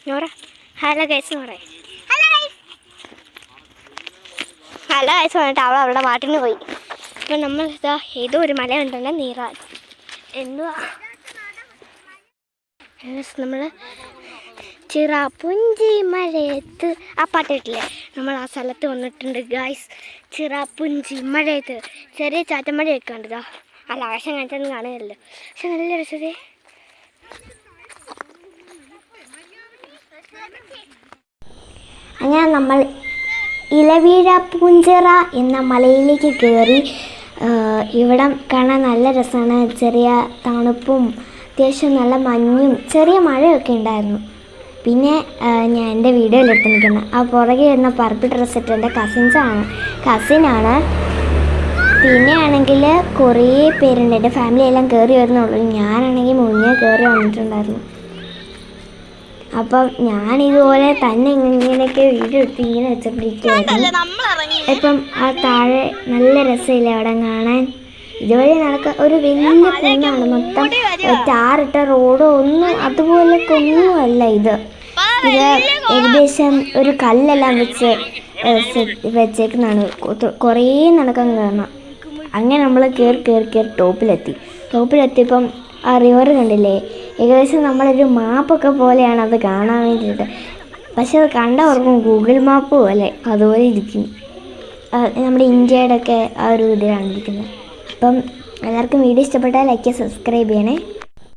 Nora hello guys എന്ന് പറയും. Hello guys പറഞ്ഞിട്ട് അവൾ അവളുടെ നാട്ടിന് പോയി. അപ്പം നമ്മൾ ഇതാ ഏതോ ഒരു മല ഉണ്ടല്ലോ നീറാൻ എന്തുവാ നമ്മൾ ചിറാപ്പുഞ്ചി മഴയത്ത് ആ പാട്ടിട്ടില്ലേ, നമ്മൾ ആ സ്ഥലത്ത് വന്നിട്ടുണ്ട് ഗൈസ്. ചിറാപ്പുഞ്ചി മഴയത്ത് ചെറിയ ചാറ്റമഴയൊക്കെ ഉണ്ടോ. അല്ല ആകാശം കാണിച്ചൊന്നും കാണുകയല്ലോ, പക്ഷെ നല്ല രസതേ. അങ്ങനെ നമ്മൾ ഇലവീഴ പൂഞ്ചിറ എന്ന മലയിലേക്ക് കയറി. ഇവിടം കാണാൻ നല്ല രസമാണ്. ചെറിയ തണുപ്പും അത്യാവശ്യം നല്ല മഞ്ഞും ചെറിയ മഴയൊക്കെ ഉണ്ടായിരുന്നു. പിന്നെ ഞാൻ എൻ്റെ വീഡിയോയിലെടുത്ത് നിൽക്കുന്നത് ആ പുറകെ വരുന്ന പർപ്പിൾ ഡ്രസ്സ് ഇട്ട് എൻ്റെ കസിനാണ്. പിന്നെ ആണെങ്കിൽ കുറേ പേരുണ്ട്, എൻ്റെ ഫാമിലി എല്ലാം കയറി വരുന്നുള്ളൂ. ഞാനാണെങ്കിൽ മുന്നേ കയറി വന്നിട്ടുണ്ടായിരുന്നു. അപ്പം ഞാനിതുപോലെ തന്നെ ഇങ്ങനെയൊക്കെ വീഡിയോ എടുത്ത് ഇങ്ങനെ വെച്ചപ്പോഴേക്കായിരുന്നു. ഇപ്പം ആ താഴെ നല്ല രസമില്ല അവിടെ കാണാൻ. ഇതുവഴി നടക്കാൻ ഒരു വലിയ കുന്നാണ്, മൊത്തം ടാറിട്ട റോഡോ ഒന്നും അതുപോലൊക്കെ ഒന്നുമല്ല ഇത്. ഏകദേശം ഒരു കല്ലെല്ലാം വെച്ചേക്കുന്നതാണ്. കുറേ നടക്കാൻ കാരണം. അങ്ങനെ നമ്മൾ കയറി ടോപ്പിലെത്തിയപ്പം ആ റിവർ കണ്ടില്ലേ, ഏകദേശം നമ്മളൊരു മാപ്പൊക്കെ പോലെയാണ് അത് കാണാൻ വേണ്ടിയിട്ട്. പക്ഷെ അത് കണ്ടവർക്കും ഗൂഗിൾ മാപ്പ് പോലെ അതുപോലെ ഇരിക്കും. നമ്മുടെ ഇന്ത്യയുടെ ഒക്കെ ആ ഒരു ഇതിലാണ് ഇരിക്കുന്നത്. അപ്പം എല്ലാവർക്കും വീഡിയോ ഇഷ്ടപ്പെട്ടാൽ ലൈക്ക് സബ്സ്ക്രൈബ് ചെയ്യണേ.